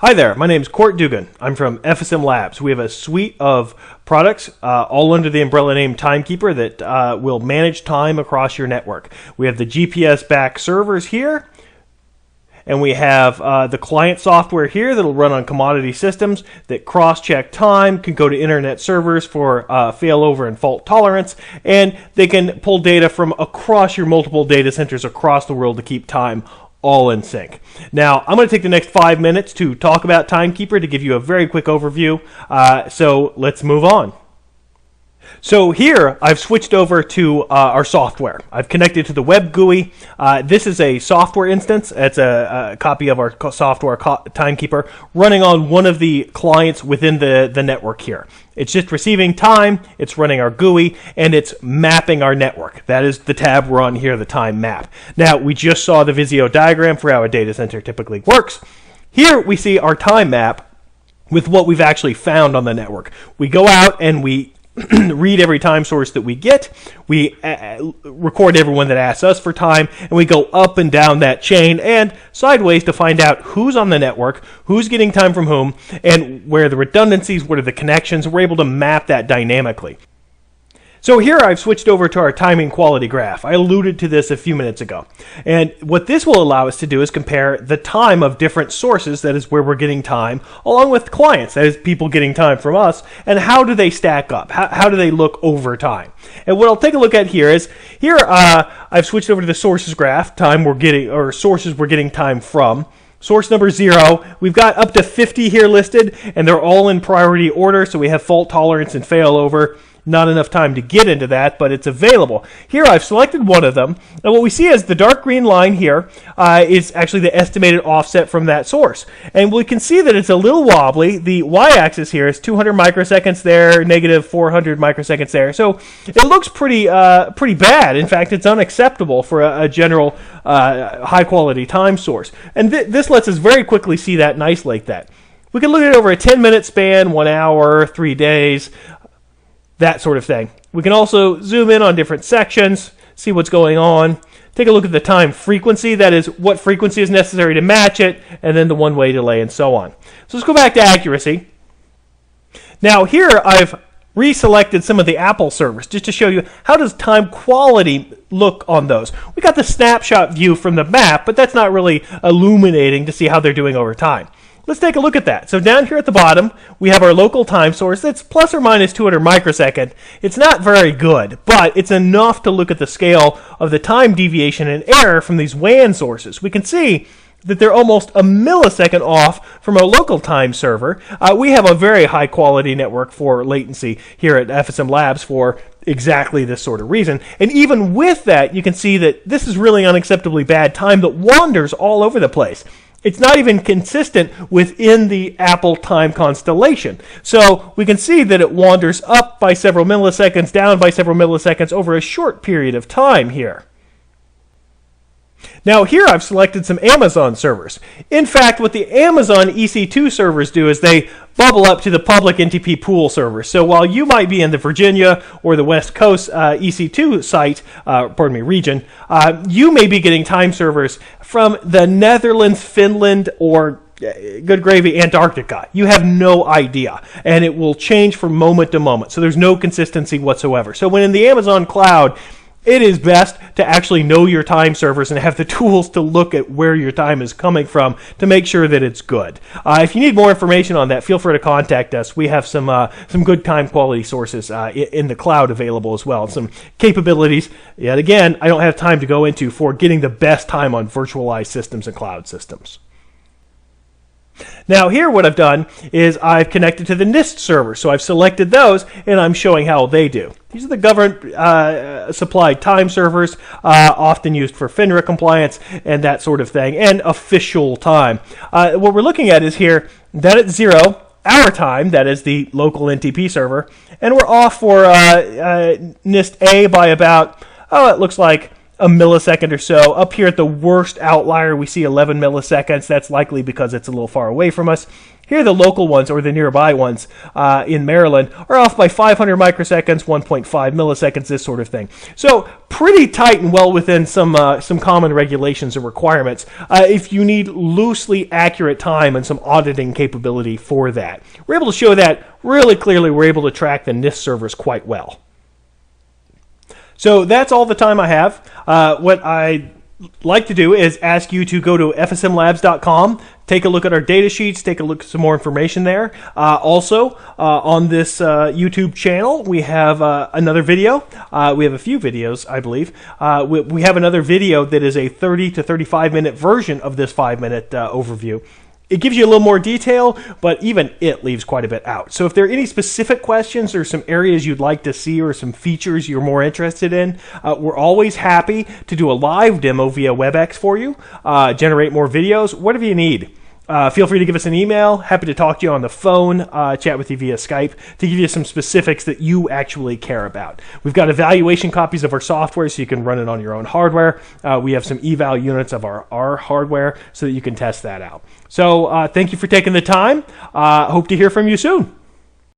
Hi there, my name is Court Dugan. I'm from FSM Labs. We have a suite of products all under the umbrella name TimeKeeper that will manage time across your network. We have the GPS-backed servers here, and we have the client software here that will run on commodity systems that cross-check time, can go to internet servers for failover and fault tolerance, and they can pull data from across your multiple data centers across the world to keep time all in sync. Now, I'm going to take the next 5 minutes to talk about TimeKeeper to give you a very quick overview. So let's move on. So here, I've switched over to our software. I've connected to the web GUI. This is a software instance. It's a copy of our software, TimeKeeper, running on one of the clients within the network here. It's just receiving time, it's running our GUI, and it's mapping our network. That is the tab we're on here, the time map. Now, we just saw the Visio diagram for how a data center typically works. Here, we see our time map with what we've actually found on the network. We go out and we read every time source that we get, we record everyone that asks us for time, and we go up and down that chain and sideways to find out who's on the network, who's getting time from whom, and where are the redundancies, what are the connections. We're able to map that dynamically. So here I've switched over to our timing quality graph. I alluded to this a few minutes ago. And what this will allow us to do is compare the time of different sources, that is where we're getting time, along with clients, that is people getting time from us, and how do they stack up? How do they look over time? And what I'll take a look at here is, I've switched over to the sources graph, sources we're getting time from. Source number 0, we've got up to 50 here listed, and they're all in priority order, so we have fault tolerance and failover. Not enough time to get into that, but it's available. Here I've selected one of them, and what we see is the dark green line here is actually the estimated offset from that source. And we can see that it's a little wobbly. The y-axis here is 200 microseconds there, negative 400 microseconds there. So it looks pretty bad. In fact, it's unacceptable for a general high-quality time source. And this lets us very quickly see that and isolate that. We can look at it over a 10-minute span, 1 hour, 3 days, that sort of thing. We can also zoom in on different sections, see what's going on, take a look at the time frequency, that is what frequency is necessary to match it, and then the one-way delay and so on. So let's go back to accuracy. Now here I've reselected some of the Apple servers just to show you how does time quality look on those. We got the snapshot view from the map, but that's not really illuminating to see how they're doing over time. Let's take a look at that. So down here at the bottom, we have our local time source that's plus or minus 200 microsecond. It's not very good, but it's enough to look at the scale of the time deviation and error from these WAN sources. We can see that they're almost a millisecond off from our local time server. We have a very high quality network for latency here at FSM Labs for exactly this sort of reason. And even with that, you can see that this is really unacceptably bad time that wanders all over the place. It's not even consistent within the Apple time constellation. So we can see that it wanders up by several milliseconds, down by several milliseconds over a short period of time here. Now here I've selected some Amazon servers. In fact, what the Amazon EC2 servers do is they bubble up to the public NTP pool server. So while you might be in the Virginia or the West Coast EC2 site, region, you may be getting time servers from the Netherlands, Finland, or good gravy, Antarctica. You have no idea, and it will change from moment to moment. So there's no consistency whatsoever. So when in the Amazon cloud, it is best to actually know your time servers and have the tools to look at where your time is coming from to make sure that it's good. If you need more information on that, feel free to contact us. We have some good time quality sources in the cloud available as well. Some capabilities, yet again, I don't have time to go into for getting the best time on virtualized systems and cloud systems. Now here what I've done is I've connected to the NIST server. So I've selected those and I'm showing how they do. These are the government supplied time servers, often used for FINRA compliance and that sort of thing, and official time. What we're looking at is here that at 0, our time, that is the local NTP server, and we're off for NIST A by about, it looks like a millisecond or so. Up here at the worst outlier, we see 11 milliseconds. That's likely because it's a little far away from us. Here, the local ones, or the nearby ones in Maryland, are off by 500 microseconds, 1.5 milliseconds, this sort of thing. So pretty tight and well within some common regulations and requirements if you need loosely accurate time and some auditing capability for that. We're able to show that really clearly. We're able to track the NIST servers quite well. So that's all the time I have. What I like to do is ask you to go to fsmlabs.com, take a look at our data sheets, take a look at some more information there. Also, on this YouTube channel, we have another video. We have a few videos, I believe. We have another video that is a 30 to 35 minute version of this 5-minute overview. It gives you a little more detail, but even it leaves quite a bit out. So if there are any specific questions or some areas you'd like to see or some features you're more interested in, we're always happy to do a live demo via WebEx for you, generate more videos, whatever you need. Feel free to give us an email. Happy to talk to you on the phone, chat with you via Skype to give you some specifics that you actually care about. We've got evaluation copies of our software so you can run it on your own hardware. We have some eval units of our hardware so that you can test that out. So thank you for taking the time. Hope to hear from you soon.